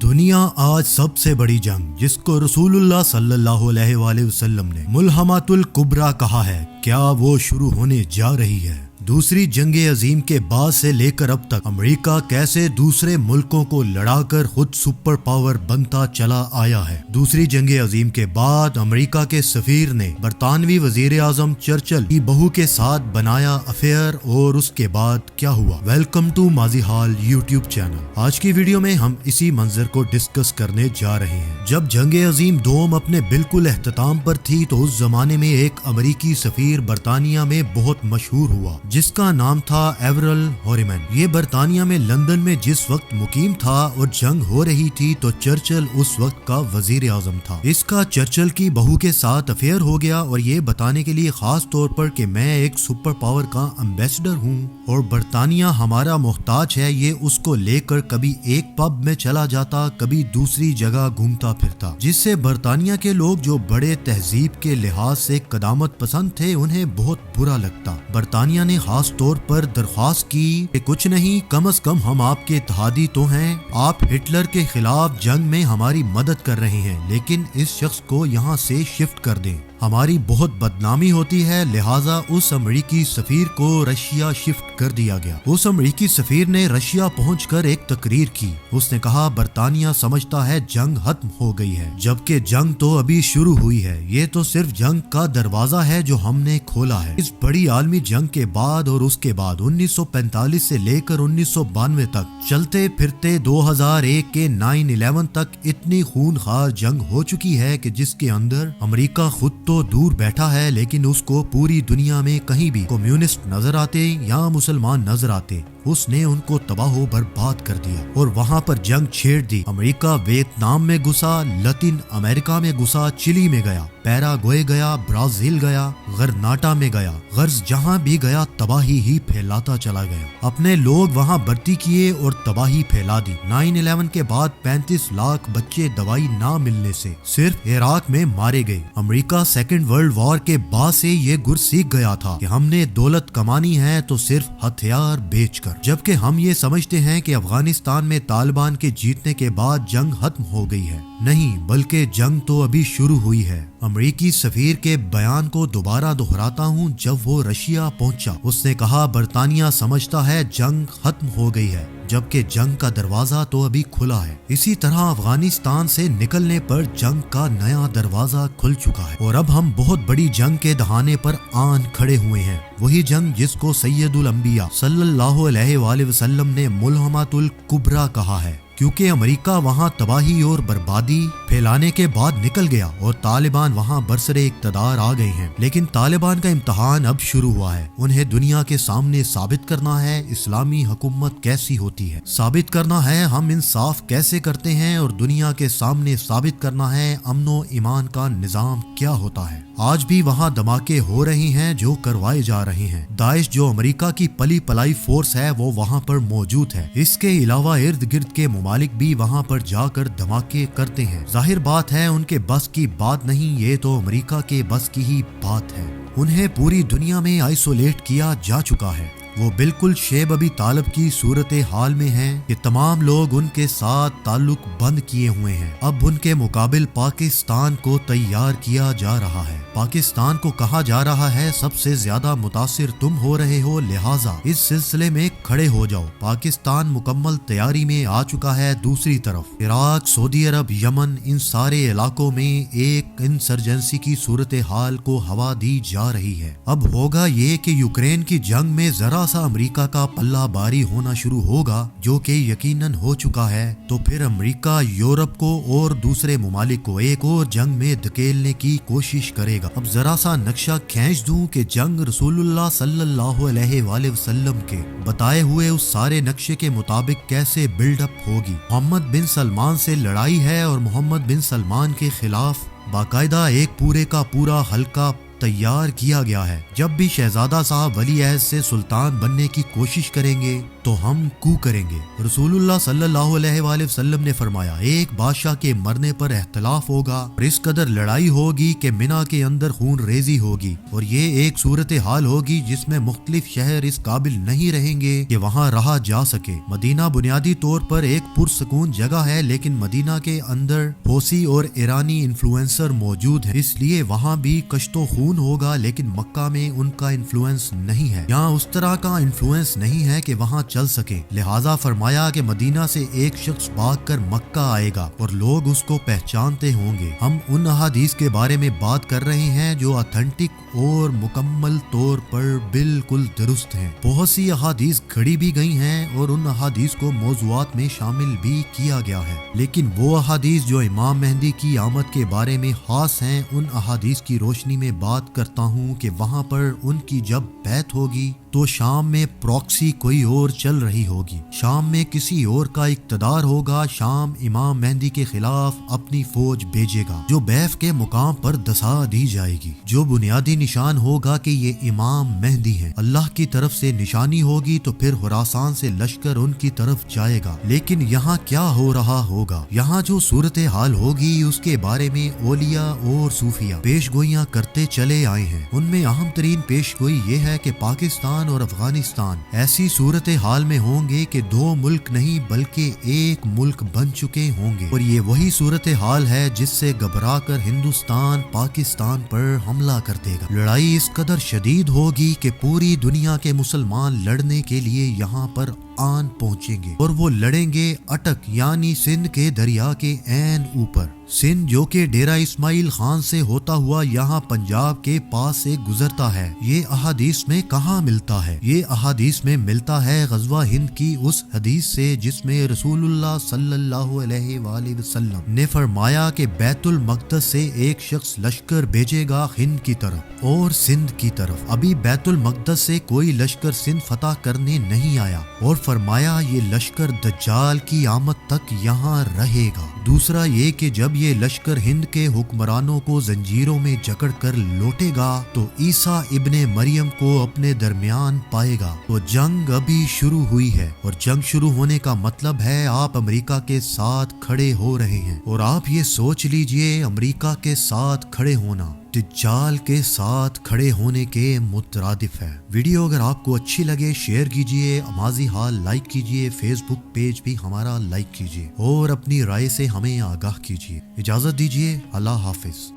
दुनिया आज सबसे बड़ी जंग जिसको रसूलुल्लाह सल्लल्लाहु अलैहि वसल्लम ने मुल्हमातुल कुबरा कहा है, क्या वो शुरू होने जा रही है। दूसरी जंग अजीम के बाद से लेकर अब तक अमेरिका कैसे दूसरे मुल्कों को लड़ाकर खुद सुपर पावर बनता चला आया है। दूसरी जंग अजीम के बाद अमेरिका के सफीर ने बरतानवी वजीर आजम चर्चिल की बहू के साथ बनाया अफेयर और उसके बाद क्या हुआ। वेलकम टू माजी हाल यूट्यूब चैनल। आज की वीडियो में हम इसी मंजर को डिस्कस करने जा रहे हैं। जब जंग अजीम दोम अपने बिल्कुल एख्तिताम पर थी तो उस जमाने में एक अमेरिकी सफीर बरतानिया में बहुत मशहूर हुआ जिसका नाम था एवरल हॉरिमन। ये बरतानिया में लंदन में जिस वक्त मुकीम था और जंग हो रही थी तो चर्चिल उस वक्त का वजीर आजम था। इसका चर्चिल की बहू के साथ अफेयर हो गया और ये बताने के लिए खास तौर पर कि मैं एक सुपर पावर का एम्बेसडर हूँ और बरतानिया हमारा मोहताज है, ये उसको लेकर कभी एक पब में चला जाता, कभी दूसरी जगह घूमता फिरता, जिससे बरतानिया के लोग जो बड़े तहजीब के लिहाज से कदामत पसंद थे उन्हें बहुत बुरा लगता। बरतानिया ने खास तौर पर दरख्वास्त की कि कुछ नहीं, कम से कम हम आपके इत्तेहादी तो हैं, आप हिटलर के खिलाफ जंग में हमारी मदद कर रहे हैं, लेकिन इस शख्स को यहाँ से शिफ्ट कर दें, हमारी बहुत बदनामी होती है। लिहाजा उस अमेरिकी सफीर को रशिया शिफ्ट कर दिया गया। उस अमेरिकी सफीर ने रशिया पहुंचकर एक तकरीर की। उसने कहा बरतानिया समझता है जंग खत्म हो गई है, जबकि जंग तो अभी शुरू हुई है। ये तो सिर्फ जंग का दरवाजा है जो हमने खोला है। इस बड़ी आलमी जंग के बाद और उसके बाद 1945 से लेकर 1992 तक चलते फिरते 2001 के 9/11 तक इतनी खूनखार जंग हो चुकी है कि जिसके अंदर अमेरिका खुद तो दूर बैठा है, लेकिन उसको पूरी दुनिया में कहीं भी कम्युनिस्ट नजर आते या मुसलमान नजर आते उसने उनको तबाह बर्बाद कर दिया और वहाँ पर जंग छेड़ दी। अमेरिका वियतनाम में घुसा, लतीन अमेरिका में घुसा, चिली में गया, पैराग्वे गया, ब्राजील गया, गरनाटा में गया, गर्ज जहाँ भी गया तबाही ही फैलाता चला गया। अपने लोग वहाँ भर्ती किए और तबाही फैला दी। 9/11 के बाद 35 लाख बच्चे दवाई ना मिलने से सिर्फ इराक में मारे गए। अमेरिका सेकेंड वर्ल्ड वॉर के बाद से ये गुर सीख गया था कि हमने दौलत कमानी है तो सिर्फ हथियार बेचकर, जबकि हम ये समझते हैं कि अफगानिस्तान में तालिबान के जीतने के बाद जंग खत्म हो गई है। नहीं, बल्कि जंग तो अभी शुरू हुई है। अमेरिकी सफीर के बयान को दोबारा दोहराता हूँ। जब वो रशिया पहुंचा उसने कहा बरतानिया समझता है जंग खत्म हो गई है, जबकि जंग का दरवाजा तो अभी खुला है। इसी तरह अफगानिस्तान से निकलने पर जंग का नया दरवाजा खुल चुका है और अब हम बहुत बड़ी जंग के दहाने पर आन खड़े हुए हैं। वही जंग जिसको सैयदुल अंबिया सल्लल्लाहु अलैहि वसल्लम ने मुल्हमातुल कुबरा कहा है, क्योंकि अमेरिका वहां तबाही और बर्बादी फैलाने के बाद निकल गया और तालिबान वहां बरसरे इक़्तिदार आ गए हैं। लेकिन तालिबान का इम्तहान अब शुरू हुआ है। उन्हें दुनिया के सामने साबित करना है इस्लामी हुकूमत कैसी होती है, साबित करना है हम इंसाफ कैसे करते हैं और दुनिया के सामने साबित करना है अमनो ईमान का निजाम क्या होता है। आज भी वहाँ धमाके हो रहे हैं जो करवाए जा रहे हैं। दाइश जो अमेरिका की पली पलाई फोर्स है वो वहाँ पर मौजूद है। इसके अलावा इर्द गिर्द के ममालिक भी वहाँ पर जाकर धमाके करते हैं। जाहिर बात है उनके बस की बात नहीं, ये तो अमेरिका के बस की ही बात है। उन्हें पूरी दुनिया में आइसोलेट किया जा चुका है। वो बिल्कुल शेब अबी तालिब की सूरत हाल में हैं कि तमाम लोग उनके साथ ताल्लुक बंद किए हुए हैं। अब उनके मुकाबिल पाकिस्तान को तैयार किया जा रहा है। पाकिस्तान को कहा जा रहा है सबसे ज्यादा मुतासिर तुम हो रहे हो, लिहाजा इस सिलसिले में खड़े हो जाओ। पाकिस्तान मुकम्मल तैयारी में आ चुका है। दूसरी तरफ इराक, सऊदी अरब, यमन, इन सारे इलाकों में एक इंसर्जेंसी की सूरत हाल को हवा दी जा रही है। अब होगा ये कि यूक्रेन की जंग में जरा सा अमेरिका का पल्ला बारी होना शुरू होगा, जो कि यकीनन हो चुका है, तो फिर अमेरिका यूरोप को और दूसरे ममालिक को एक और जंग में धकेलने की कोशिश करेगा। अब जरा सा नक्शा खींच दूं कि जंग रसूलुल्लाह सल्लल्लाहु अलैहि वसल्लम के बताए हुए उस सारे नक्शे के मुताबिक कैसे बिल्डअप होगी। मोहम्मद बिन सलमान से लड़ाई है और मोहम्मद बिन सलमान के खिलाफ बाकायदा एक पूरे का पूरा हल्का तैयार किया गया है। जब भी शहजादा साहब वली अहद से सुल्तान बनने की कोशिश करेंगे تو ہم کو کریں گے۔ رسول اللہ صلی اللہ علیہ وآلہ وسلم نے فرمایا ایک بادشاہ کے مرنے پر اختلاف ہوگا اور اس قدر لڑائی ہوگی کہ منا کے اندر خون ریزی ہوگی، اور یہ ایک صورتحال ہوگی جس میں مختلف شہر اس قابل نہیں رہیں گے کہ وہاں رہا جا سکے۔ مدینہ بنیادی طور پر ایک پرسکون جگہ ہے، لیکن مدینہ کے اندر حوثی اور ایرانی انفلوئنسر موجود ہیں، اس لیے وہاں بھی کشت و خون ہوگا، لیکن مکہ میں ان کا انفلوئنس نہیں ہے، یہاں اس طرح کا انفلوئنس نہیں ہے کہ وہاں چل سکے۔ لہٰذا فرمایا کہ مدینہ سے ایک شخص بھاگ کر مکہ آئے گا اور لوگ اس کو پہچانتے ہوں گے۔ ہم ان احادیث کے بارے میں بات کر رہے ہیں جو اتھینٹک اور مکمل طور پر بالکل درست ہیں۔ بہت سی احادیث گھڑی بھی گئی ہیں اور ان احادیث کو موضوعات میں شامل بھی کیا گیا ہے، لیکن وہ احادیث جو امام مہدی کی آمد کے بارے میں خاص ہیں، ان احادیث کی روشنی میں بات کرتا ہوں کہ وہاں پر ان کی جب بیعت ہوگی تو شام میں پراکسی کوئی اور چل رہی ہوگی، شام میں کسی اور کا اقتدار ہوگا، شام امام مہدی کے خلاف اپنی فوج بھیجے گا جو بیف کے مقام پر دسا دی جائے گی، جو بنیادی نشان ہوگا کہ یہ امام مہدی ہیں۔ اللہ کی طرف سے نشانی ہوگی تو پھر خراسان سے لشکر ان کی طرف جائے گا۔ لیکن یہاں کیا ہو رہا ہوگا؟ یہاں جو صورتحال ہوگی اس کے بارے میں اولیاء اور صوفیاء پیش گوئیاں کرتے چلے آئے ہیں۔ ان میں اہم ترین پیش گوئی یہ ہے کہ پاکستان اور افغانستان ایسی صورتحال میں ہوں گے کہ دو ملک نہیں بلکہ ایک ملک بن چکے ہوں گے، اور یہ وہی صورتحال ہے جس سے گھبرا کر ہندوستان پاکستان پر حملہ کر دے گا۔ لڑائی اس قدر شدید ہوگی کہ پوری دنیا کے مسلمان لڑنے کے لیے یہاں پر آن پہنچیں گے، اور وہ لڑیں گے اٹک یعنی سندھ کے دریا کے عین اوپر۔ سندھ جو کہ ڈیرہ اسماعیل خان سے ہوتا ہوا یہاں پنجاب کے پاس سے گزرتا ہے، یہ احادیث میں کہاں ملتا ہے؟ یہ احادیث میں ملتا ہے غزوہ ہند کی اس حدیث سے جس میں رسول اللہ صلی اللہ علیہ وآلہ وسلم نے فرمایا کہ بیت المقدس سے ایک شخص لشکر بھیجے گا ہند کی طرف اور سندھ کی طرف۔ ابھی بیت المقدس سے کوئی لشکر سندھ فتح کرنے نہیں آیا، اور فرمایا یہ لشکر دجال کی آمد تک یہاں رہے گا۔ دوسرا یہ کہ جب یہ لشکر ہند کے حکمرانوں کو زنجیروں میں جکڑ کر لوٹے گا تو عیسیٰ ابن مریم کو اپنے درمیان پائے گا۔ تو جنگ ابھی شروع ہوئی ہے، اور جنگ شروع ہونے کا مطلب ہے آپ امریکہ کے ساتھ کھڑے ہو رہے ہیں، اور آپ یہ سوچ لیجئے امریکہ کے ساتھ کھڑے ہونا دجال کے ساتھ کھڑے ہونے کے مترادف ہے۔ ویڈیو اگر آپ کو اچھی لگے شیئر کیجئے، ماضی حال لائک کیجئے، فیس بک پیج بھی ہمارا لائک کیجئے، اور اپنی رائے سے ہمیں آگاہ کیجئے۔ اجازت دیجئے، اللہ حافظ۔